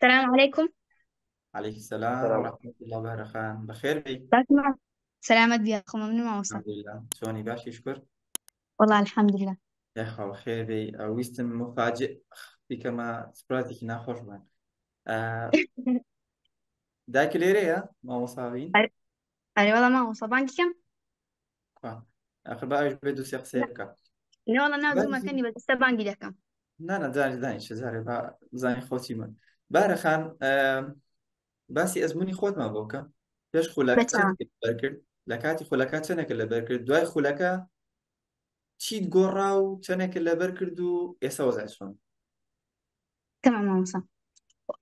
السلام عليكم. عليك السلام سلام. ورحمة الله وبركاته. بخير بي؟ فاطمة. سلامة ديالكم من ما وصل. الحمد لله. شلوني باشا يشكر؟ والله الحمد لله. يا أخو بخير بي. ويستم مفاجئ في كما سبراتي ناخوش من دايك ليريا ما مصابين. أري أري والله ما وصل بانكي كم. كوان آخر بقى إيش بدو لا سيقسيبك. لا والله نازل بس مكاني بس لسه بانكي ده كم. نا زاني شزاري بقى زاني خوتي من بارخان باسي أزموني خوت ما بوكا ليش خلاك بتمام. تنك بركر لكاتي خلاكات تنك اللي بركر دواي خلاكا تشيت قراو تنك اللي بركر دو يسوز عشان تمام ما وصل.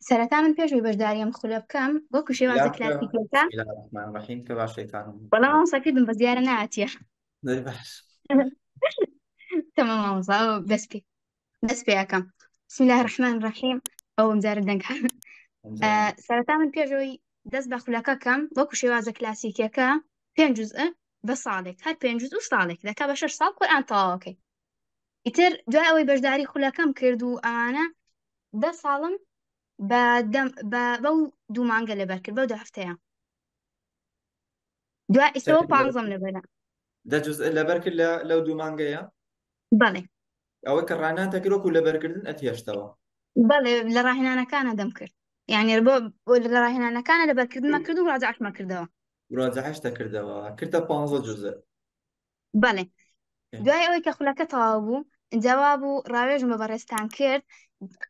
سرتا من بيش بجداري مخلوب كم بوكو شي وازا كلاسيكي بسم كم. الله الرحمن الرحيم كبار الشيطان والله ما وصل كده بس زيارة ناتية. زي بحش تمام ما وصل بس بي كم. بسم الله الرحمن الرحيم. أو مزار الدنك. زين سرتا من بيجوي دەست بە خولەکە کەم وەکو شێوازە کلاسیکەکە 5 جزء بە ساڵێک هەر 5 جزء و ساڵێک دەکا بە 6 ساڵ قورئان تەواوەکەی. ئیتر دوای ئەوەی بەشداری خولەکەم کرد و ئەوانە 10 ساڵم بەو دوو مانگە لەبەر کرد بەو 2 هەفتەیە دوای ئیسەوە شكل 15 لەبەرە. ده جزء اللي بركل لو دو مانجا بەڵێ او كرانان تاكلو كل بركردن اتيشتوا بەڵێ لە ڕاهێنانەکانە دەم کرد یعنی بۆ لە ڕاهێنانەکانە لەبەرکردنمە کرد و ڕاجعشمە کردەوە. وراجعش تكردوا كرتا 15 جزء بەڵێ دوای ئەوەی کە خولەکە تەواو بوو جەوا بوو ڕاوێژم بە بەڕێستان کرد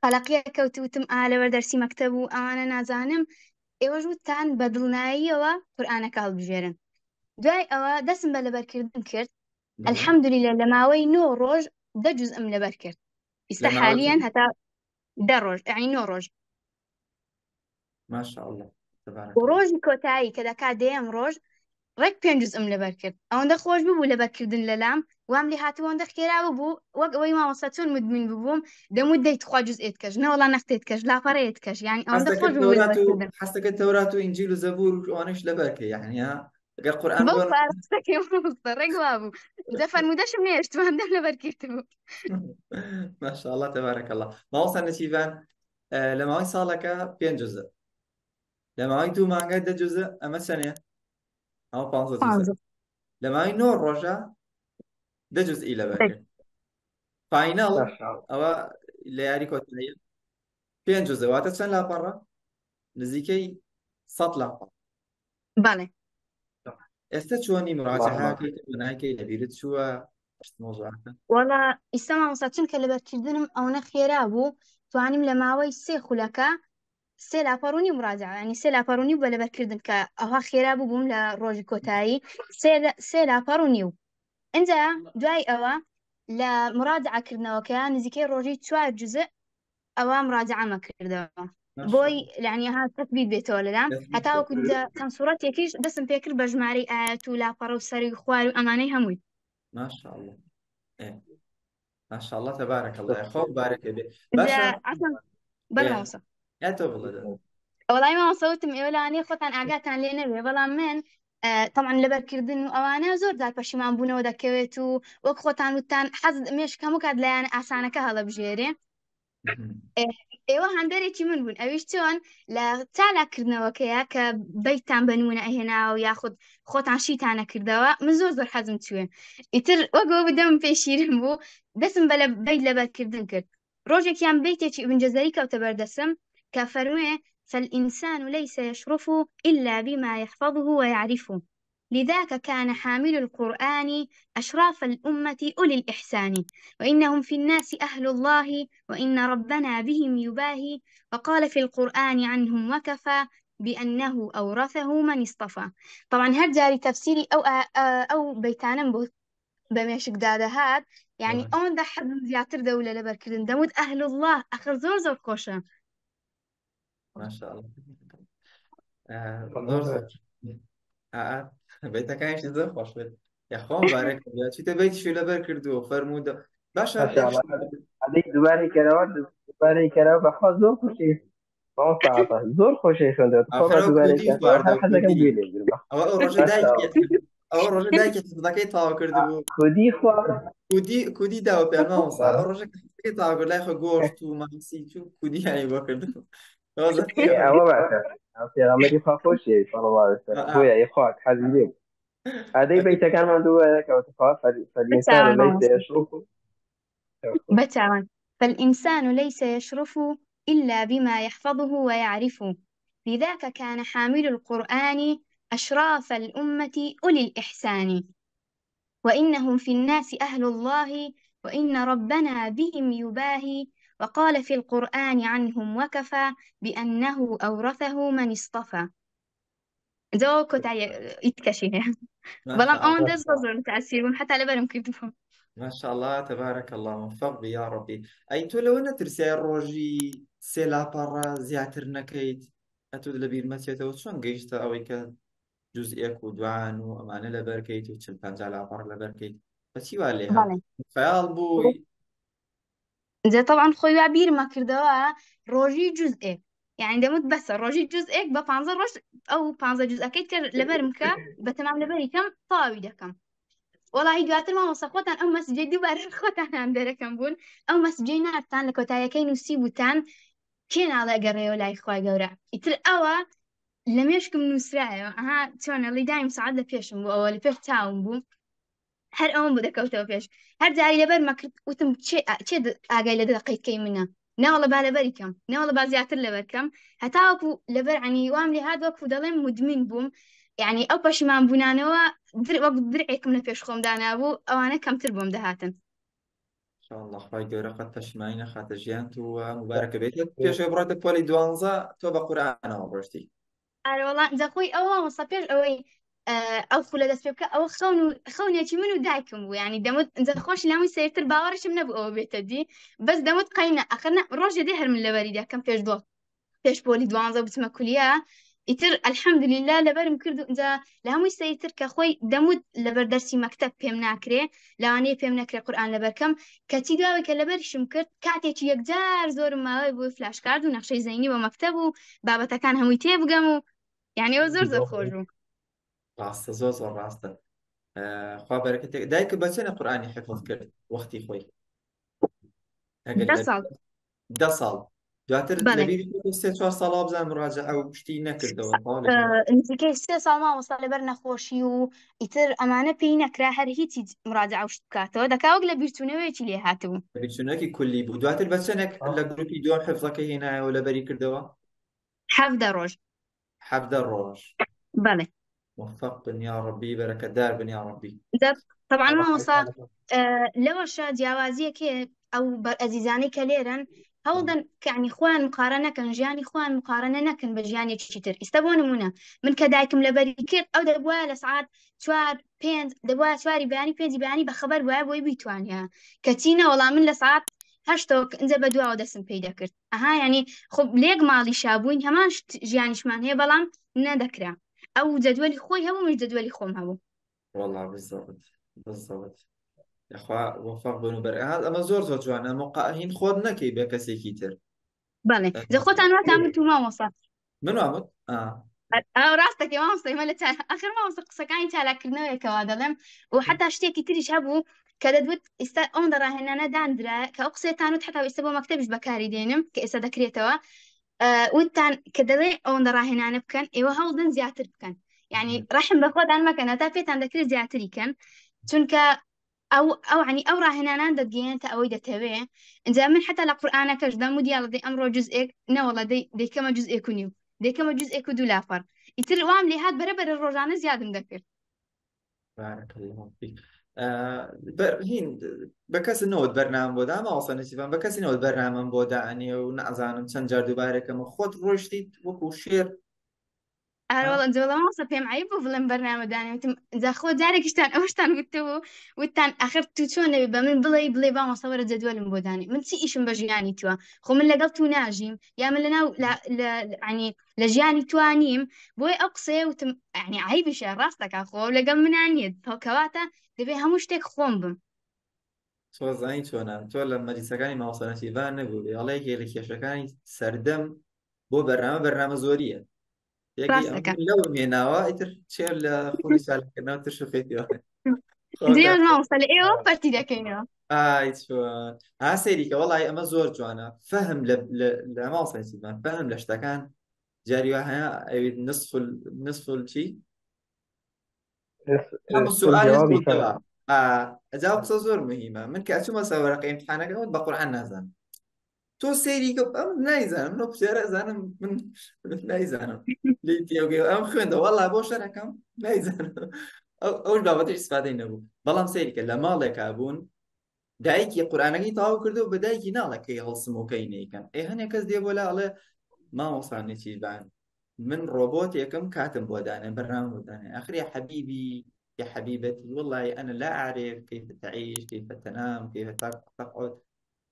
قەلەقیە کەوتوتم لەوەر دەرسی مەکتەب و ئەوانە نازانم ئێوەش وتان بە دڵناییەوە قورئانەکە هەڵبژێرن. دوای ئەوە دەستم بە لەبەرکردن کرد. بله الحەمدولیلە لە ماوەی 9 ڕۆژ 10 جوزئم لەبەر کرد. ئێستا لما حالیان عودتي هەتا 10 ڕۆژ یعنی 9 ڕۆژ ما شاء الله و تبارك الله ڕۆژی کۆتایی کە دەکات دەیەم ڕۆژ ڕێک 5 جوزئم لەبەر کرد ئەوەندە خۆش ببوو لەبەرکردن لەلام وام لێ هاتووە ئەوەندە خێرا ببوو وەک ئەوەی مامۆستا چۆن مدمن ببووم دەموت دەیت خوا جوزئێت کەش نەوەڵا نەختێت کەش لاپەڕەیەت کەش یعنی ئەوەندە حسك خۆش ببوو التوراة لەبەرکردن. حسك التوراة وإنجيل وزبور وأناش لبركة يعني ها القرآن بەو بون پارستەکەی مامۆستا ڕێک وا بوو جا فەرموودەشم نێشتوان دەم لەبەرکرد بوو. ما شاء الله تبارك الله ما وصل نتيفان لما هاي صالك بين جزء لما هاي دو مانجا ده جزء أما سنة أو 15 جزء پانزە لما هاي نور رجع ده جزء إلى بركة فاينل ما شاء الله. أو اللي ياري كوتنيل بين جزء واتسن لا برا نزيكي صوت لا برا بەڵێ استشوني الله مراجعة ما كي تبناكي لبيرت شو موضوعك وەڵا ئیستا مامۆستا چونکە لەبەرکردنم ئەوەنە خێرا بوو توانیم لە ماوەی 3 خولەکە 3 لاپەڕوونی مراجعە ینی 3 لاپەڕوونی بە لەبەرکردن کە ئەوها خێرا بوو بووم لە ڕۆژی کۆتایی 3 لاپەڕوونی و اینجا دوای ئەوە لە مراجعەکردنەوەکە نزیکەی ڕۆژی 4 جزء ئەوە مراجعەمە کردەوە ما شاء بۆی الله لەعنیها تەثبیت بێتەوە لەلام تثبيت هەتا شو وەکو چەند سوورەتێکیش دەستم پێ کرد بە ژمارەی ئاەت و لاپەڕە و سەری خوار و ئەمانەی هەمووی. ما شاء الله إيه ما شاء الله تبارك الله يا خو بارك بي اینجا باشا عەفەن إيه بەرمەوەسە يا توبة ده وەڵامی مامۆستا ئێوە لەوانەیە خۆتان ئاگاتان لێ نەبێ بەڵام من طبعا لەبەرکردن و ئەوانە زۆر جار پەشیمان بوونەوە دەکەوێت و وەک خۆتان وتان حەز مێشک هەموو کات لایەن ئاسانەکە هەڵەبژێرێ. ئێوە هەندێرێکی من بوون ئەویش چۆن لە چالاکردنەوەکەیە کە بەیتان بەنمونە ئەهێناوە یاخود خۆتان شیتانە کردەوە من زۆر حەزم توێ ئیتر وەگەوە بدەم پێشیرم بوو دەسم بە لە بەیت لەبەرکردن کرد. ڕۆژێکیان بەیتێکی ئیبن جەزەری کەوتە بەردەسم کە فەرموێ فالإنسان ليس يشرف إلا بما يحفظه ويعرفه لذاك كان حامل القرآن أشراف الأمة أولي الإحسان وإنهم في الناس أهل الله وإن ربنا بهم يباهي وقال في القرآن عنهم وكفى بأنه أورثه من اصطفى. طبعا هرجاري تفسيري أو بيتانا بمشك دادهات يعني أون ده حد زياتر دولة لبركردن دمود أهل الله آخر زور كوشة. ما شاء الله زور الله. زور بيتك عايش زور خوش بيت يا خوان بارك الله شو تبيت شو لبر كردو فرمودا باشا ما شاء يخش الله. هذيك دوباره كراوات بخوا زور خوشی. ما ساعته زور خوشی شده. خب آخر دوباره كودي كراوات هر خوارد حدا كم كودي بيلي بيربح. أو رجل ما شاء دايك الله. أو رجل دايك تضاكي طاو كردو خودی خوا. كودي داو بيان ما وصل أو آه. رجل كي طاو كرد لا يخو غوشت ومامسي شو كودي يعني بكردو وەزە ئەوە باشە پێغەمبەری خوا خۆشیە صلی الله عليه وسلم بۆیە یخوات حەزی لێ بوو. هەدەی بەیتەکانمان دووە کەوتخوا فەلئینسان بتاوان لەیس مامۆستا يشرف بتاوان. فالإنسان ليس يشرف إلا بما يحفظه ويعرف، لذاك كان حامل القرآن أشراف الأمة أولي الإحسان، وإنهم في الناس أهل الله، وإن ربنا بهم يباهي، وقال في القرآن عنهم وكفى بأنه أورثه من اصطفى. زو كنت يتكشي ما بلام شاء الله أون دز بزر تأثير حتى لبرم كيف ما شاء الله تبارك الله موفق بي يا ربي. أي تو لو نترسي الروجي سيلا برا زياتر نكيت أتود لبير مسيته وشون قيشتا أو إيكا جزئيك ودوان وأمانة لبركيت وشمبان جالا برا لبركيت بس عليها بله. خيال بوي. زي طبعا خوي عبير ما كردوا روجي جزء، يعني دمت بس روجي جزء ببانزا روج أو بانزا جزء أكيد كر لبرمكا بتمام لبري كم طاوي دكم. والله دواتر ما وصفوتان أو مسجد دوباره خوتان هم دركم بون أو مسجد نارتان لكوتايا كين وسيبوتان كين على قرية ولا إخوة جورا يتر أوا لم يشكم نسرعه ها تون اللي دايم سعد لبيشم بو أو لبيش تاون بو هر ئەوم بۆ دەکەوتەوە پێش هەر جاری لەبەر مەکرد وتم چێ ئاگای لە دەقەیتکەی منە ناوەڵە با لەبەری کەم ناوەڵە با زیاتر لەبەر کەم هەتاوەکو لەبەر عنی وام لێ هات وەکو دەڵێم مدمن بووم یعنی ئەو پەشیمان بوونانەوە وەک درعێکم لە پێش خۆم دانابوو ئەوانە کەمتر بۆم دەهاتن. إن شاء الله خواهي جورا قد تشمعين خاطر جيان تو مبارك بيتك بيش براتك بولي دوانزا تو بقرآن وبرشتي. ئارە وەڵام جا خۆی ئەوە وەسە پێش ئەوەی ئەو خولە دەست پێ بکە ئەوە خەونێکی من و دایکم بوو ینی دەمت جا خۆش لامی سێرتر باوەڕشم نەبوو ئەوە بێتە دی بەس دەمت قەینە ئەخرنا ڕۆژێ دێ هەر من لەبەری دەکەم پێش بۆلی دوانزە بچمە کولیە ئیتر الحەمدوللیلا لەبەرم کرد و جا لە هەمووی سەیتر کە خۆی دەموت لەبەر دەرسی مەکتەب پێم ناکرێ لەوانەیە پێم نەکرێ قورئان لەبەرکەم کەچی داوای کە لەبەرشم کرد کاتێکی یەکجار زۆرم ماوەی بۆی فلاشکارد و نەخشەی زەینی بۆ مەکتەب و بابەتەکان هەمووی تێبگەم و يعني ئەو زۆر خۆش بوو. ڕاستە زۆر ڕاستە. خوا بەرەکەتێک دایکە بەچەنە قورئانی حفظ کرد وەختی خۆی 10 ساڵ 10 ساڵ دواتر بەڵێ لەبیری 3-4 ساڵا بزان مڕاجعە ئەو شتی نەکردەوە نزیکەی 3 ساڵ مامۆستا لەبەر نەخۆشی و ئیتر ئەمانە پێی نەکرا هەر هیچی مڕاجعە وشت بکاتەوە دەکاوەک لە بیرچوونەوەیەکی لێ هاتبوو بیرچوونەکی کولی بوو دواتر بەچەنێک لە گروپی دووەم حفظەکە هێنایەوە لەبەری کردەوە 17 ڕۆژ 17 ڕۆژ. بەڵێ موفق بن يا ربي بركة دار بن يا ربي. طبعا مامۆستا لەوەشە جیاوازیەکێ ئەو ئەزیزانەی کە لێرن هەوڵدەن کەعنی خۆیان مقارنە نەکەن ژیانی خۆیان مقارنە نەکەن بە ژیانێکی تر ئێستا بۆ نمونە من کە دایکم لەبەری کرد ئەو دەبووە لە سعات 4-5 دەبووە سواری بەیانی 5 بەیانی بەخەبەر وایە بۆی بیتوانیا کەچینە وەڵام من لە سعات 8 ئەنجە بە دواوە دەستم پێی دەکرد ئەها ینی خب لێک ماڵی شابووین هەمان ژیانیشمان هەیە بەڵام نەدەکرا ئەو جەدوەلی خۆی هەبوو من جەدوەلی خۆم هەبوو. والله بالضبط يا أخوة وفق بن بركة هذا أما زور جوانا مقاهين خود نكي بكسيكي تر. بەڵێ جە خۆتان واتان تو مامۆستا من وامد ڕاستەکە مامۆستا مە لە ئاخر مامۆستا قسەکانی چالاکردنەوەیەکەوە دەڵێم و حتا شتێکی تریش هەبوو کە دەدوت ئێستا ئەوم دەڕاهێنانە دانرا کە ئەو قسەتان وت حتا ئێستا بۆ مەکتەبیش بەکاری دێنم کە ئێستا دەکرێتەوە وتان کە دەڵێ ئەوەن دەڕاهێنانە بکەن ئێوە هەوڵدن زیاتر بکەن یعنی ڕەحم بە خۆتان مەکەن هەتا پێتان دەکرێت زیاتری کەن چونکە ئەو عنی ئەو ڕاهێنانان دەتگەێنێتە ئەوەی دەتەوێ اینجا من حتا لە قورئانەکەش دەم و دیاڵە دەی ئەمڕۆ جزئێک نەوەڵە دەیکەمە جزئێک و نیو دەیکەمە جزئێک و 2 لافەڕ ئیتر وام لێ هات بەرەبەر ڕۆژانە زیادم دەکرد. بارك الله فيك. هین بەکەس نەوت بەرنامە بۆدا ماوەسە نسیبان بەکەسی نەوت بەرنامەم بۆ داعنێ و نەزانم چەند جار دووبارێکەمە خۆت ڕۆشتیت وەکو شێر ئەوڵە جوڵەماسە پێم عیب بوو بڵێم بەرنامەدانێتم جاخۆ جارێکیشتان ئەوشتان وتەوە وتان ئاخر تو چۆن نەوێ بە من بڵێ بامەسەوەرە جەدوەلم بۆ دانی من چی ئیشم بە ژیانی تووە خۆ من لەگەڵ تو ناژیم یا من لەناو عنی لە ژیانی توانیم بۆی ئەو قسەیە وتم عنی عیبیشە ڕاستەکە خۆ لەگەڵ منانیت کەواتە دەبێ هەموو شتێک خۆم بم. تۆ زانی چۆنە تۆ لە مەریسەکانی ماوەسە نەسیبان نەبوو بێڵەیەکێ لە کێشەکانی سەردەم بۆ بەرنامە زۆریە لەو مێناوە ئیتر چێر لە خۆی سالکردنەوە تر شوخێتیەوە درێژ خۆتە مامۆستا لە ئێوە پەرتی دەکەینەوە. ئای چۆن سەیریکە وەڵی ئەمە زۆر جوانە فەهم لە ماڵسەیمان فەهم لە شتەکان جاری وا هەیە ئەوێت نصف چی سؤال جوابی نصف فهم الجواب ئەجا قسە زۆر مهمە من کە ئەچوومە سەوەرەقەی امتحانەکەمت بە قورئان نازانم تۆ سەیریکە ئەم نایزانم نۆ پرسیارە زانم من نایزانم لی تێگەی ئەم خوێندە وەڵا بۆ شەرەکەم نایزانم ئەوش بابەتش استفادەی نەبوو بەڵام سەیریکە لە ماڵێکا بوون دایکی قورئانەکەی تاوا کردو بە دایکی ناڵەکەی هەڵسمۆکەی نەیکەن هەنێک کەس دێ بۆ لاڵێ مامۆسانێکی بان من ڕۆبۆتێکم كاتم بودانه برنامج بودانه آخر يا حبيبي يا حبيبتي والله أنا لا أعرف كيف تعيش كيف تنام كيف تقعد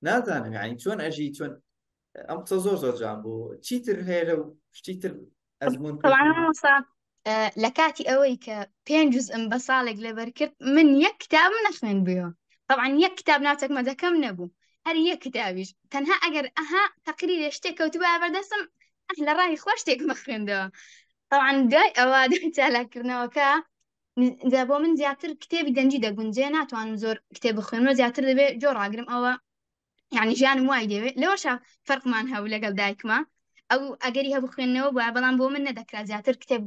نازانم يعني شلون أجي شلون أم زور جنبه تشيتر هي لو تشيتر أزمون طبعا مامۆستا لە کاتی ئەوەی کە 5 جوزئم بە ساڵێک لەبەر کرد من یەک کتاب نەخوێن بووە طبعا یەک کتاب ناوچەکمە دەکەم نەبوو هەر یەک کتابیش تەنها ئەگەر تەقریری شتێک کەوتوبە بەردەستم لە ڕای خۆ شتێک مەخوێندەوە طبعا دوای ئەوە دوای چالاکردنەوەکە بۆ من زیاتر کتێبی دەنجی دەگونجێ ناتوانم زۆر کتێب بخوێنەوە زیاتر دەبێت جۆڕاگرم ئەوە يعني ژیانم وای دەوێت لەوەشە فەرقمان هەبوو لەگەڵ دایکمە ئەو ئەگەری هەبوو خوێندنەوە بووە بەڵام بۆ من نەدەکرا زیاتر کتێب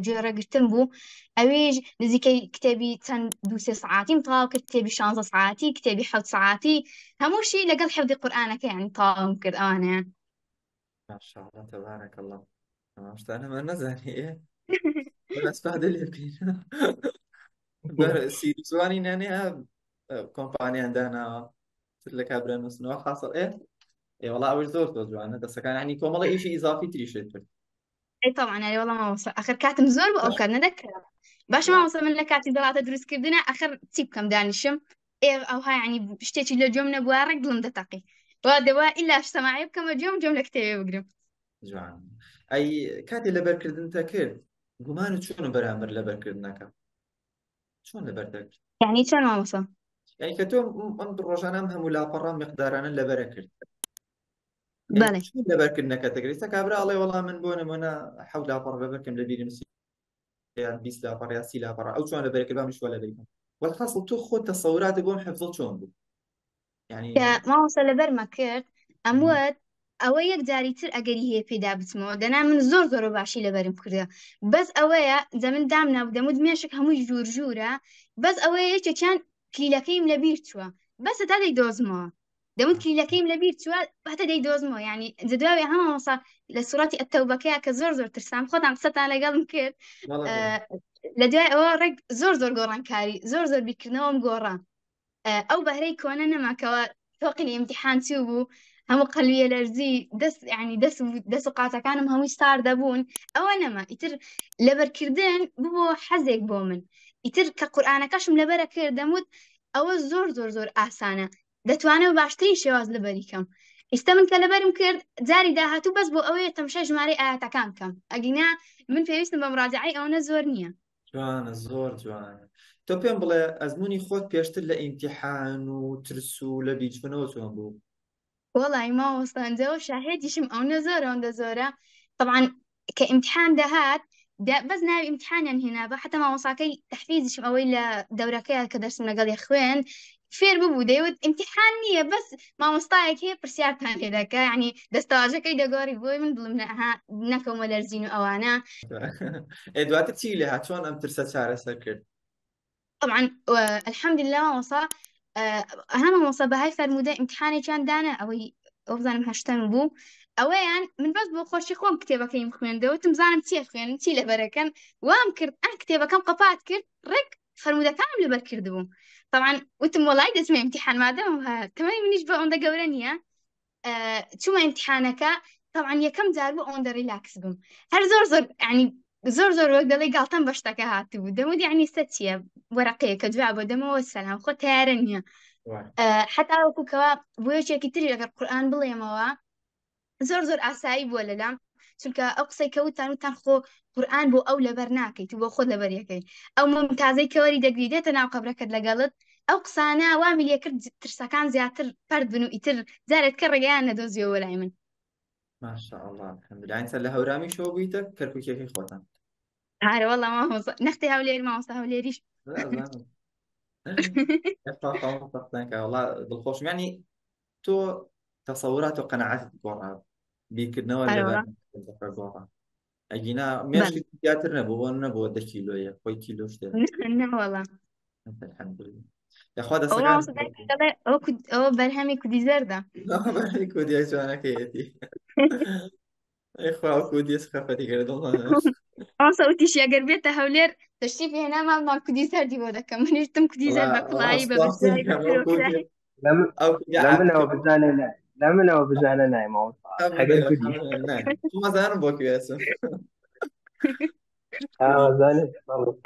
جۆرەگرتن بوو ئەوێژ نزیکەی کتێبی چەند 2-3 سعاتیم تەواو کرد کتێبی 16 سعاتی کتێبی 7 سعاتی هەمووشی لەگەڵ حفظی قورئانەکە یعنی تەواوم کرد ئەوانەیە ما شاء الله تبارك الله شتانە من نەزانی من استفادە لێ بکەین سیروانی نانەیە کۆمپانیان داناوە لە کابرا نووسنەوە خاصە والله ئەوش زۆر جوانە دەستەکان عنی کۆمەڵی ئیشی ئیزافی تریشێت کرد ئەی طبعا يعني والله مامۆستا ئەخر کاتم زۆر بۆ ئەو کار نەدەکرا باش مامۆستا من لە کاتی دەڵاتە دروستکردنە ئەخر چی بکەم دانیشم ئەوها يعني شتێکی لە جۆم نەبووە ڕێک دڵم دەتەقی وا دەوا ئیلا شتەماعی بکەمە جۆم لە کتێبێ بگرم جوان ئەی کاتی لەبەرکردنتە کرد گومان و چۆن بەرامبەر لەبەرکردنەکە چۆن لەبەر دەکرد يعني چۆن مامۆستا يعني کە تۆ من ڕۆژانەم هەموو لاپەڕام مقدارانە لەبەرە کرد بەڵێ چۆن لەبەرکردنەکە دەگریستە کابرا ئەڵێ وەڵام من بۆ نمونە 7 لاپەڕ لەبەرکەم لە بیرم 20 لاپەڕ یا 30 لاپەڕ ئەو چۆن لەبەرکرد بام شوە لەبەرکەم والحاصل تۆ خۆت تەسەوراتت بۆم حفظ چۆن بوو يعني مامۆستا لەبەرمە کرد ئەموت ئەوە یەک جاری تر ئەگەری هەیە پێدا بچمەوە دەنا من زۆر باشی لەبەرم کردە بەس ئەوەیە جە من دام نابوو دەموت مێشک هەمووی ژوورە بەس ئەوەیە یەکێکیان کلیلەکەیم لەبیر چووە بەس هەتا دەیدۆزمەوە دەموت کلیلەکەیم لەبیر چووە هەتا دەیدۆزمەوە يعني جدواوی هەمە مامۆستا لە سوڕەتی ئەتەوبەکەیە کە زۆر ترسام خۆتان قسەتان لەگەڵم کرد لە دوای ئەوە ڕێک زۆر گۆڕانکاری زۆر بیرکردنەوەم گۆڕا ئەو بەهرەی کۆنە نەماکەوە تۆقی ئیمتیحان چوو بوو هەموو قەلبیە لەرزی دەست و قاتەکانم هەمووی ستار دەبوون ئەوە نەما ئیتر لەبەرکردن ببووە حەزێک بۆ من ئیتر کە قورئانەکەشم لەبەرە کرد دەموت ئەوە زۆر ئاسانە دەتوانێت باشترین شێواز لەبەریکەم ئێستا من کە لەبەرم کرد جاری داهاتوو بەس بۆ ئەوەیە تەمشای ژمارەی ئاەتەکان بکەم ئەگینا من پێویستم بە مراجعەی ئەوە زۆر نییە جوانە زۆر جوانە تۆ پێم بڵێ ئەزمموی خۆت پێشتر لە ئیمتیحان و ترس و لە بیچبنەوە چۆن بوو وەڵی مامۆستانجەوە شاهێدیشم ئەوەندە زۆرە طبعا کە ئیمتحان دەهات بەس ناوی ئیمتحانیان هێنا بە حتا مامۆساکەی تەحفیزیشم ئەوەی لە دەورەکەیە کە دەرسم لەگەڵی خوێن فێر ببوو دەیوت ئیمتحان نییە بەس مامۆستایەک هەیە پرسیارتان لێ دەکا یعنی دەستەواژەکەی دەگۆڕی بۆی من بڵم نەکەمە لەرزین و ئەوانە دواتر چی لێ هات چۆن ئەم ترسە چارەسەر کرد طبعا الحمد لله مامۆستا هەمە مامۆستا بەهای فەرموودە ئیمتحانێکیان دانا ئەوەی ئەو بزانم هەشتەم بوو ئەوەیان من بەس بۆ خۆشی خۆم کتێبەکەیم خوێندەوە تم زانم چیە خوێنم چی لەبەرەکەن وام کرد کتێبەکەم قەپات کرد ڕێک فەرموودەکانم لەبەر کردبوو طبعا وتم وڵای دەچمە ئیمتیحان مادەم تەمەنی منیش بە ئەوەندە گەورە نییە چوومە ئیمتیحانەکە طبعا یەکەم جار بوو ئەوەندە ریلاکس بووم هەر زۆر يعني زۆر وەک دەڵێ گاڵتەم بە شتەکە هاتبوو دەموت یعنی سە چییە وەرەقەیە کە جواب بۆ دەمەوە سەلام خۆ تیارە نییە حتا وەکوکەوە بۆ یەکێکی تری لەگەر قورئان بڵێمەوە زۆر ئاسایی بووە لەلام چونکە ئەو قسەی کەوتان خۆ قورئان بۆ ئەو لەبەر ناکەیت و بۆ خۆت لەبەریەکەی ئەو ممتازەی کەوەری دەگری دێتە ناو قەبرەکەت لەگەڵت ئەو قسانە وامی لێ کرد ترسەکان زیاتر پەرد بن و ئیتر جارێت کە ڕێگەیان نەدۆزیەوە لای من ماشاء الله الحمد لله ئینسان لە هەورامی شۆ بوویتە کەرکووکێکی خۆتان هارە وەڵڵا مامۆستا نەختی هەولێر مامۆستا هەولێریش إخفاق فقدانك والله بالخوش يعني تو تصورات وقناعات القرآن بيكرنا ولا أيوة بان القرآن أجينا بلى. ماشي تياتر نبو ده كيلو يا خوي كيلو شتى نعم والله. الحمد لله يا أخوة ده والله ما سكان صدقت قال أو برهمي كودي زردة. لا بريك ودي أنا كيتي يا أخوة كودي سخافتي قرد الله أو صوتي شيء قربيت هولير تشتي هنا ما كودي زردي بودا كم نجتم كودي زرد والله بكلاي أصلا ببزاي كان أو بكروكراي. كودي أو كودي لمن عابك هو بزانه لا لمن هو بزانه نايم أو حاجة أبدا كودي. الحمد لله شو ما زال بوك يا اسم زانه والله.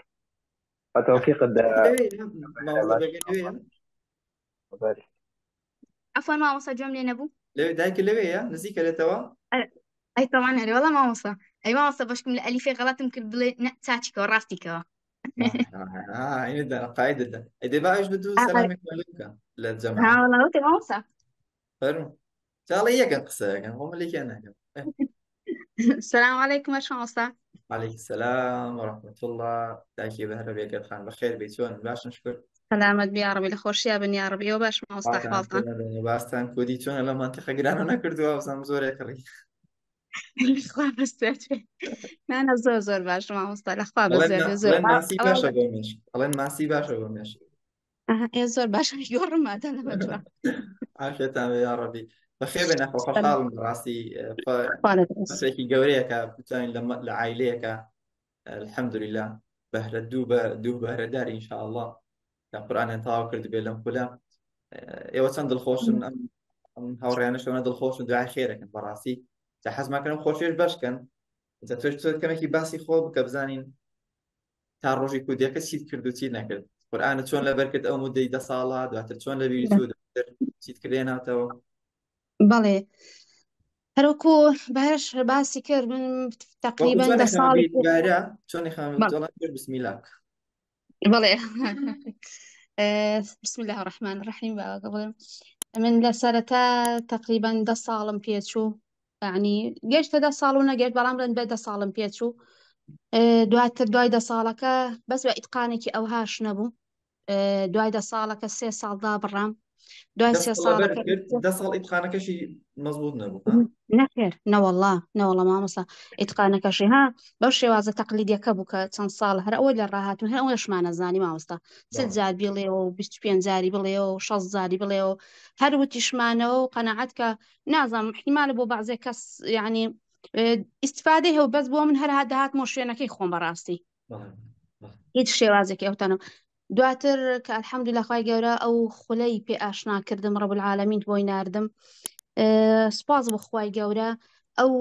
يا أخي وتوفيق الدعاء ليه ما والله ما بقى شاء الله. ليه وبارك. عفوا ما وصل جملة نبو. ليه دايك ليه نسيك اللي توا أي طبعا هري والله ما وصل. أي ما وصل بشكل الأليفة غلط يمكن بلي نتاتك وراستيك. يعني ده قاعدة ده إذا بقى إيش بده سلامك ملوكا ها للجماعة والله هو ما وصل. فرم شاء الله إياك قصة كان هم اللي كان السلام عليكم ما شاء الله. عليك السلام ورحمة الله تاكي بهر بيك خان بخير بيتون باش نشكر سلامت بي يا ربي لخوش يا بني يا ربي وباش ما وصل باستان أحوالتان. كنا باستان كودي تون لما منطقة قرانو نكردوا وصام زوري كري الأخوة بس أنا زور زور باش ما وصل الأخوة بس زور زور لين ما سي باشا والله. قومش لين ما سي باشا قومش يا زور باش يور ما أنا بجوا. عافية تامة يا ربي بخير بين أخو فرحال راسي خالد بس. فشيكي قوريك بتاني لما لعائليك الحمد لله بهر دوب بهر داري إن شاء الله القرآن ينطاو كرد بيلم كلها إيوة سند الخوش أم هاوريانا شلون الخوش دعاء خيرك براسي تحس ما كانوا خوشيش باش كان إذا توش كما كي باسي خو بكبزانين تا ڕۆژی کودیەکە چیت کرد و چی نەکرد قورئانت چۆن لەبەر کرد ئەو مدەی 10 ساڵە دواتر چۆن لە بیری چوو دواتر چیت کردێناتەوە بەڵێ هەروکو بەهش باسی کرد من وەکو تقریبا چۆنێ 10 خەمە ساڵی بیری گارە چۆنێ خەمە بەڵێ دەڵێن پێش بسمیلاک بەڵێ بسم الله الرحمن الرحيم بقى قبل من لسرتا تقريبا 10 ساڵم پێچوو يعني گەشتە 10 ساڵ و نەگەشت بەڵام بڵێن بێ 10 ساڵم پێچوو دواتر دوای 10 ساڵەکە بەس بە ئیتقانێکی ئەوهاش نەبوو دوای 10 ساڵەکە 3 ساڵ دابڕام دوای 3 دەست لەبەر ساڵەکە کرد 10 ساڵ ئیتقانەکەشی مەزبوط نەبوو ها نەخێر نەوەڵڵا مامۆستا ئیتقانەکەشی ها بەو شێوازە تەقلیدیەکە بوو کە چەند ساڵ هەر ئەوەی لە ڕاهاتون هەر ئەوەشمانە زانی مامۆستا سل جار بڵێەوە و 25 جاری بڵێەوە و 6 جاری بڵێەوە هەر وتیشمانەوە و قەنەعەت کە نازانم احتیمالە بۆ بەعضێ کەس یعنی ئیستفادەی هەو بەس بۆ من هەر هاتمۆ شوێنەکەی خۆم بەڕاستی هیچ شێوازێکی ئەوتانم دواتر کە الحەمدولillah خوای گەورە ئەو خولەی پێ ئاشنا کردم ڕەب العالەمین بۆی ناردم سپاس بخوای گەورە ئەو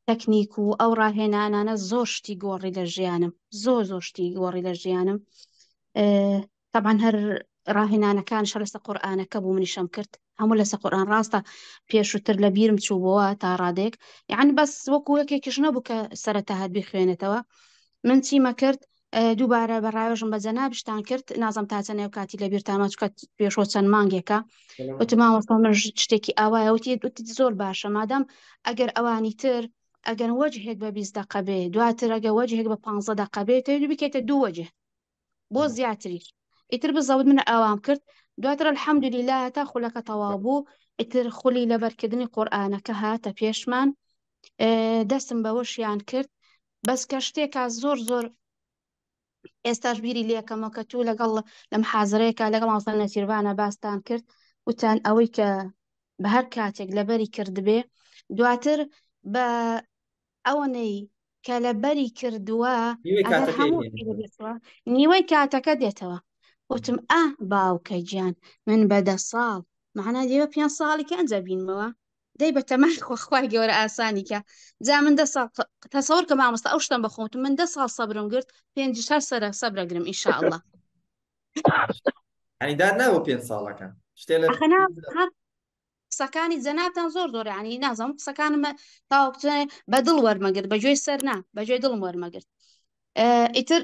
تەکنیک و ئەو ڕاهێنانانە زۆر شتی گۆڕی لە ژیانم زۆر شتی گۆڕی لە ژیانم طبعا هەر ڕاهێنانەکانش لەسەر قورئانەکە بوو منیشەم کرد هەموو لەسەر قورئان ڕاستە پێشووتر لە بیرم چوو بۆەوە تا ڕادێک یعنی بەس وەکو یەکێکیش نەبوو کە سەرەتا هات بخوێنێتەوە من چیمە کرد دووبارە بە ڕاوێژم بە جەنابشتان کرد نازەم تا چەنێو کاتی لە بیرتامە چکە پێشۆ چەند مانگێکە وتماوەستا من شتێکی ئاوایە وتی زۆر باشە مادام ئەگەر ئەوانی تر ئەگەر وەجهێک بە 20 دقە بێ دواتر ئەگە وەجهێک بە 15 دقە بێت تێ بکەیتە دوو وەجه بۆ زیاتریش ئیتر بزەوت من ئاوام کرد دواتر الحەمدولillah تا خولەکە تەواو بوو ئیتر خولی لەبەرکردنی قورئانەکە هاتە پێشمان دەستم بەوەشیان کرد بەس کە شتێکە زۆر ئێستاش بیری لێکەمەوە کە تو لەگەڵ لەم حازرەیەکە لەگەڵ مامۆستا نەسیروانە باستان کرد وتان ئەوەی کە بە هەر کاتێک لەبەری کردبێ دواتر بە ئەوەنەی کە لەبەری کردووە ئەگەر هەموو بێتەوە نیوەی کاتەکە دێتەوە وتم باوکە گیان من بە 10 ساڵ معنە دێوە 5 ساڵی کە ئەنجە بینمەوە دەی بە تەمان خۆخوای گەورە ئاسانی کە جا من 10 ساڵ تەسەوەر کە مامۆستا ئەو شتم بخۆتم من 10 ساڵ سەبرم گرت 5 هەر سەبرەگرم ئینشاءالله يعني دار ناوە 5 ساڵەکە شتێ لە ئەخنا قسەکانی جەنابتان زۆر ینی نازەم قسەکانم تاوەکتێ بە دڵ وەرمەگرت بەگوێی سەر نا بەگوێی دڵم وەرمەگرت ئیتر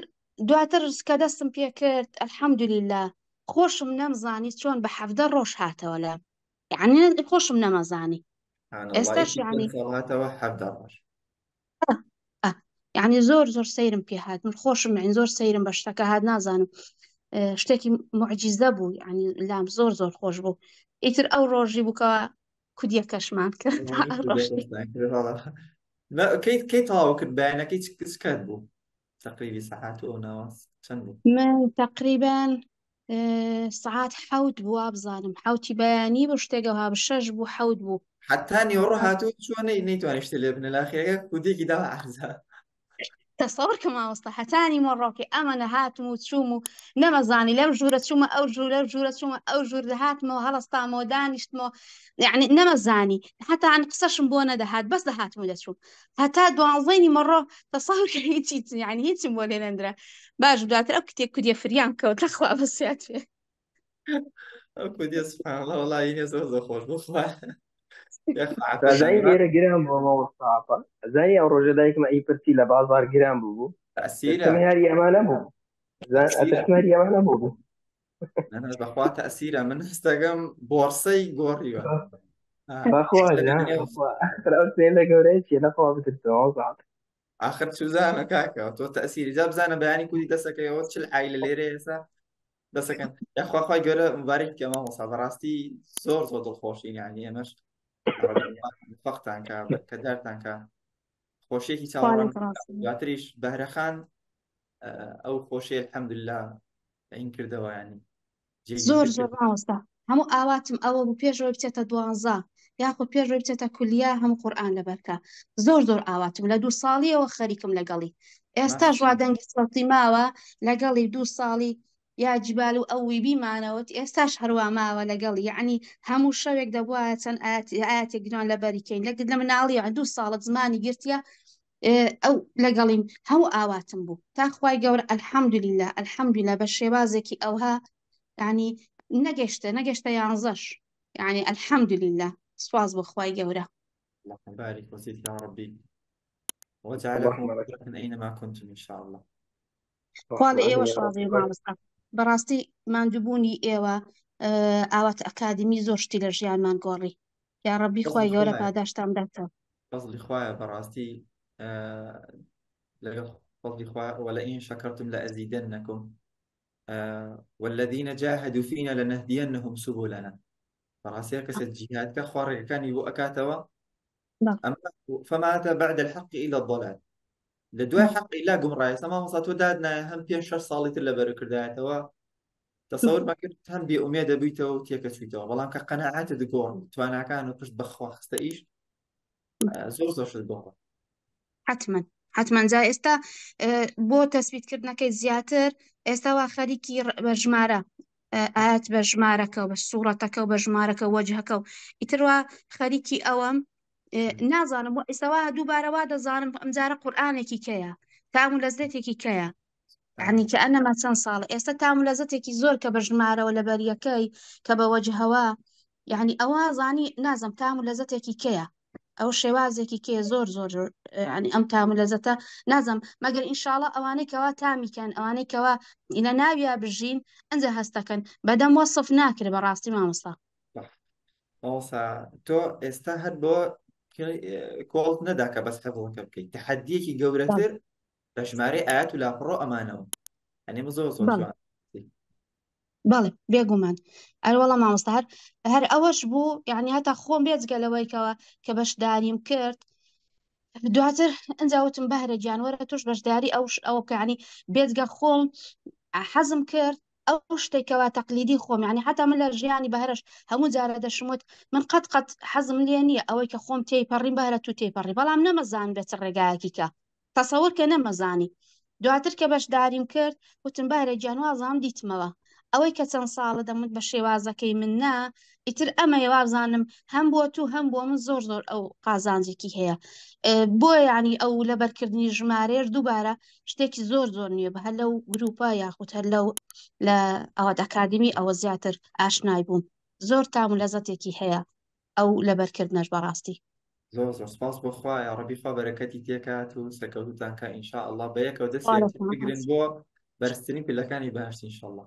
دواتر کە دەستم پێ کرد الحەمدولillah خۆشم نەمزانی چۆن بە 17 ڕۆژ هاتەوە لە یعنی خۆشم نەمەزانی ئێستاش یعنی هاتەوە 17 ڕۆژ یعنی زۆر سەیرم پێ هات من خۆشم یعنی زۆر سەیرم بە شتەکە هات نازانم شتێکی معجزە بوو یعنی لام زۆر زۆر خۆش بوو ئیتر ئەو ڕۆژی بووکەوە کودیەکەشمان کرد تا ڕۆژی كي تاو كنت باينة كي تسكت بو تقريبا ساعات وناس چەند من تقریبا سعات حەوت بووە بزانم حوتی بەیانی بۆ شتێکەوە بە 6 بوو حەوت بوو حتى نيورو هاتو شو نيتواني اشتري ابن الاخير وديكي دوا عرزها تصور کە مامۆستا هەتانی مۆڕۆکی ئەمەە هاتم و چووم و نەمەزانی لەم ژوورە چوومە ئەو ژوور لەو ژوورە چوومە ئەو ژوور دەهاتمەوە هەڵستامەوە دانیشتمەوە یعنی نەمەزانی حتا عن قسەشم بۆ نەدەهات بەس دەهاتم و دەچوو هەتا دوانزەینی مەڕۆ تەسەور کە هیچی یعنی هیچم بۆ لێ نەندرا باش دواتر ئەو کتێک کودیە فریان کەوت لەخوا بەسیات پێ كودي سبحان الله والله يني زوز خوش بخوا زاني لێرە گران بۆ مەوەستاپە زانی ئەو ڕۆژە دایکمە ئەی پرسی لە بازار گران بوو تأثيره هەری ئەمانە بوو هەری ئەمانە بوو أنا بخوا تأثيره من انستغرام بورصي غوريو بەخوا آخر ئەو سێنە گەورەیەکی لەخوا بترسەوە زات آخر شو زانا كاكا تو تأثيري جاب زانا بياني كودي دسك يا وتش العائلة ليري هسا دسك يا أخو أخوي قال مبارك كمان وصل براستي زور زود الخوشين يعني مش فقط عنك كدرت عنك خوشي كي تاورن ياتريش بهرخان أو خوشي الحمد لله إن كردوا يعني زۆر زۆر ڕاوەستا هەموو ئاواتم ئەوە بوو پێشەوەی بچێتە 12 یاخۆ پێشەوەی بچێتە کولیا هەموو قورئان لەبەرکە زۆر زۆر ئاواتم لە 2 ساڵیەوە خەریکم لەگەڵی ئێستا ژوادەنگی سەڵتی ماوە لەگەڵی 2 ساڵی یا جیبال و ئەوی بیمانەوەت ئێستاش هەروە ماوە لەگەڵی یعنی هەموو شەوێک دەبووە چەند ئاەتێک گران لەبەریکەین لە مناڵی 2 ساڵت زمانی گرتیە ئەو لەگەڵیم هەموو ئاواتم بوو تا خوای گەورە الحەمدولله الحەمدولله بە شێوازێکی ئەوها يعني نەگەشتە 11 يعني الحمد لله سواز بخواي جورا الله يبارك وزيد يا ربي وجعلكم أينما كنتم إن شاء الله قال إيوة شاذي مامستا براستي ماندوبوني إيوة آوات أكاديمي زوجتي لرجيان مان قوري يا ربي خواي جورا باداش تامدتا فضل إخوايا براستي فضل إخوايا ولئن شكرتم لأزيدنكم والذين جاهدوا فينا لنهدينهم سبلنا فراسيا كسد جهاد كخوار كان يبو أكاتوا فمات بعد الحق إلى الضلال لدواء حق إلا قم رأي سما وصلت ودادنا هم بين شر صالت إلا بركرداتوا تصور ما كنت هم بأميد بيته وتيك شويته والله كقناعات دقور توانا كانوا قش بخوا خستئيش زور شد بخوا حتما جا ئێستا بۆ تەسبیتکردنەکەی زیاتر ئێستا وا خەریکی بە ژمارە ئاەت بە ژمارەکە و بە سوورەتەکە و بە ژمارەکە وەجهەکە و ئیتروا خەریکی ئەوەم نازانم ئێستاوا دووبارەوا دەزانم ئەمجارە قورئانێکی کەیە تام و لەزەتێکی کەیە یعنی کە ئەنەما چەند ساڵە ئێستا تام و لەزەتێکی زۆر کە بە ژمارەوە لە بەریەکەی کە بە وەجهەوە یعنی ئەوە زانی نازم تام و لەزەتێکی کەیە ئەو شێوازێکی کێ زۆر ینی ئەم تام و لەزەتە نازم مەگەر ئینشاڵڵا ئەوانەی کەوا تامیکەن ئەوانەی کەوا ئینە ناویا بژین ئەنجە هەستەکەن بەدەم وەصف ناکرێ بەڕاستی مامۆستا تۆ ئێستا هەر بۆ کۆڵت نەداکە بەس حەفڵەکە بکەیت تەحەدیەکی گەورەتر بە ژمارەی ئاەت و لاپڕۆ ئەمانەوە ئەنێمە زۆر بەڵێ بێگومان ئەروەڵە مامۆستا هەر ئەوەش بوو یعنی هەتا خۆم بێجگەلەوەیکەوە کە بەشداریم کرد دواتر ئەنجاوتم بەهرە گیانوەرە توش بەشداری ئەو کەعنی بێجگە خۆم حەزم کرد ئەو شتێکەوە تەقلیدی خۆم یعنی حتا من لە ژیانی بەهرەش هەموو جارە دەشموت من قەت حەزم لێ نییە ئەوەی کە خۆم تێیپەڕیم بەهرە تو تێپەڕی بەڵام نەمەزان بێت ڕێگایەکی کە تەسەور کە نەمەزانی دواتر کە بەشداریم کرد وتم بەهرە گیانوازام دیتمەوە ئەوەی کە چەند ساڵە دەمت بە شێوازەکەی من نا ئیتر ئەمە وابزانم هەم بۆ تو هەم بۆ من زۆر ئەو قازانجێکی هەیە بۆ ینی ئەو لەبەرکردنی ژمارەیەش دووبارە شتێکی زۆر نییە بە هەر لەو گروپە یاخود هەر لەو لە ئەوە ئەکادمی ئەوە زیاتر ئاشنای بووم زۆر تام و لەزەتێکی هەیە ئەو لەبەرکردنەش بەڕاستی زۆر سپاس بۆ خوایە ڕەبی خوا بەرەکەتی تێکات و سەکەوتتانکە ئینشاءالله بەیەکەوە دەستێک بگرن بۆ بەرزترین پلەکانی باشتی ئینشاءالله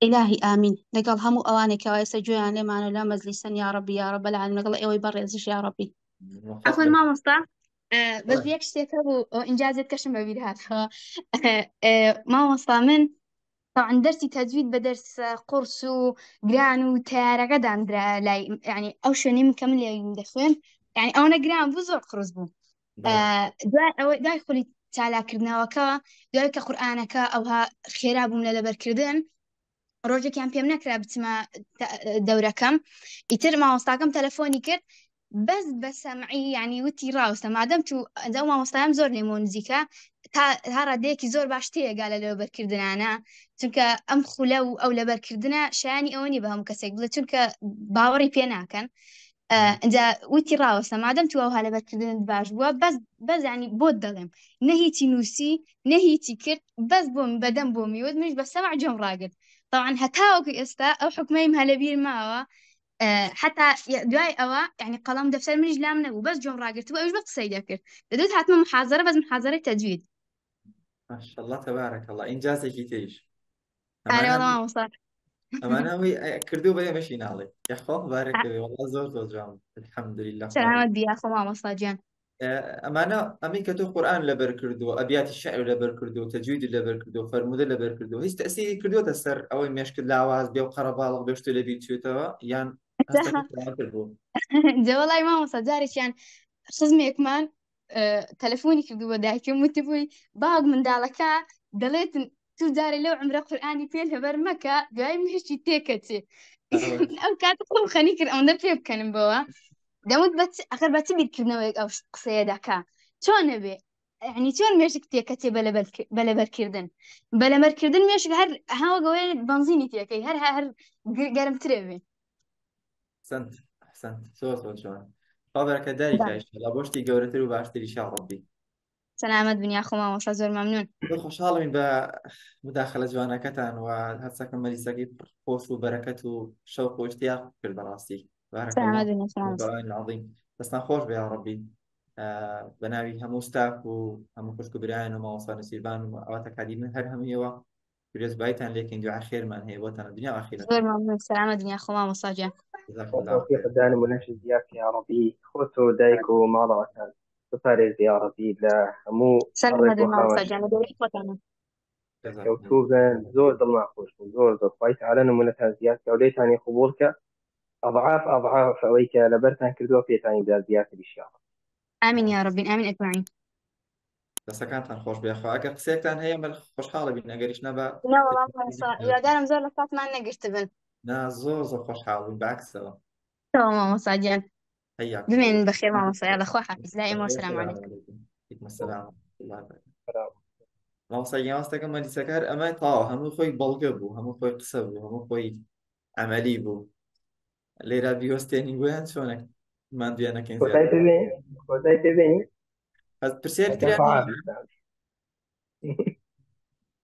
إلهي آمين لقال همو أوانك ويسجوان لما لا مجلسا يا ربي يا رب العالمين لقال إيوي برزش يا ربي عفوا ما مصطع بس يكش تكبو إنجازات كشم ببيدهات ما مصطع من طبعا درسي تجويد بدرس قرص وقران وتارة قدام درا لاي يعني أو شو نيم كمل يوم دخون يعني أنا قران بزور قرص بو بەڵێ دای خۆی چالاکردنەوەکە دوای کە قورئانەکە ئەوها خێرا بووم لە لەبەرکردن ڕۆژێکیان پێم نەکرا بچمە دەورەکەم ئیتر مامۆستاکەم تەلەفۆنی کرد بەس بە سەمعی یعنی وتی ڕاوستە مادەم تو ئەنجا مامۆستایان زۆر لێمە نزیکە تا ڕادەیەکی زۆر باش تێگا لە لەبەرکردنانە چونکە ئەم خولە و ئەو لەبەرکردنە شایانی ئەوە نی بە هەموو کەسێک بڵێ چونکە باوەڕی پێ ناکەن ئەنجا وتی ڕاوەستە مادەم تو ئەو هەلەبەرکردنت باش بووە بەس ینی بۆت دەڵێم نە هیچی نووسی نە هیچی کرد بەس بۆم بەدەم بۆ میوت منش بە سەمع جۆم ڕاگرت طبعا هەتاوەکو ئێستا ئەو حکمەیم هەلەبیر ماوە حتى دوای ئەوە يعني قەڵەم دەفتەر منیش لام نەبوو بەس جۆم ڕاگرتبوو ئەوش بە قسەی دەکرد دەدوت هاتمە محاضرە بەس محاضرەی تەجوید ماشاء الله تبارك الله ئینجازێکی تێیش ئارێ ئەمانە وەڵام مامۆستا ئەمانە ئەوەی کردو بە ئێمەشی ناڵێ یاخۆ بارەکەوێ وەڵا زۆر جوان الحەمدولله سەلامەت بیا خۆ مامۆستا گیان ئەمانە ئەمی کە تۆ قورئان لەبەر کردووە ئەبیاتی شعر لەبەر کردووە تەجویدی لەبەر کردووە فەرموودە لەبەر کردووە هیچ تەسیری کردووەتە سەر ئەوەی مێشکرد لاواز بێ و قەرەباڵغ بێ شتێ لەبیر چێتەوە یان هەستەکەت بوو جەوەڵای مامۆستا جارێکیان خزمێکمان تەلەفۆنی کردو بە دایکم وتی بووی باوک منداڵەکە دەڵێتن تو جارێ لەو عمرە قورئانی پێ لەبەر مەکە دوای مهشتی تێکەچێ ئەو کاتە خۆم خەنی کرد ئەوەندە پێ بکەنم بەوە دەموت ئەخر بە چ بیرکردنەوەیەک ئەو قسەیە دەکا چۆنە بێ يعني چۆن مێشک تێکەچێ بە لەبەرکردن بە لەبەرکردن مێشک هەر هاوەگەوەی بنزینی تێکەی هەر گەرمترێ بێ حسنت حسنت زۆر جوان خاڵێکە دایکە ئینشاءالله بۆ شتی گەورەتر و باشتر ئینشاء ڕەبی سەلامەت بنیا خۆ مامۆستا زۆر مەمنون زۆر خۆشحاڵم بە مداخلە جوانەکەتان و هەرچەکەم مەلیسەکەی خۆش و بەرەکەت و شەوق و اشتیاق کرد بەڕاستی بارەک الله سەلامەت بنیا سەلامەت العظیم دەستان خۆش بێ یا ڕەبی بە ناوی هەموو ستاف و هەموو خوشک و برایان و مامۆستا نەسیبان و ئەواتە کادی من هەر هەموویەوە پێزبایتان لێکین دوعا خێرمان هەیە بۆتان دنیا و ئاخیرەت زۆر مەمنون سەلامەت بنیا خۆ مامۆستا گیان جزاکم الله توفيق خير الداني مناش زياك يا ربي خوتو دايكو مالا كان سفاري يا ربي لا همو سەلامەت أريكو بن مامۆستا خامش گیان لەدەوری خۆتانە جزاكم الله كوتوبا زور ضمنا خوش زور فايت على نمونة زياك وليتاني قبولك أضعاف أويك لبرتان كردوا في تاني بلا زياك بشياء آمين يا رب آمين أجمعين دەستەکانتان خۆش بێخوا ئەگەر قسێکتان هەیە بە خۆشحاڵە بین ئەگەریش نەبە لا والله مامۆستا هیوادارم زۆر لە کاتمان نەگرت بن نا زۆر خۆشحاڵ بووین بەعکسەوە تەواو مامۆستا گیان حياكم الله بمێنن بەخێر مامۆستا یاڵە خوا حافظ لا ئێمە وەسەلام السلام عەلەیکم عليكم وعليكم السلام ورحمة الله وبركاته مامۆستا ئێوەستەکە مەلیسەکار ئەمە تاوا هەموو خۆی بەڵگە بوو هەموو خۆی قسە بوو هەموو خۆی عملی بوو لێرە بیوەستێنی بۆیان چۆنە مادویانەکەین خداي تبيني پرسیاری تریان كفاعة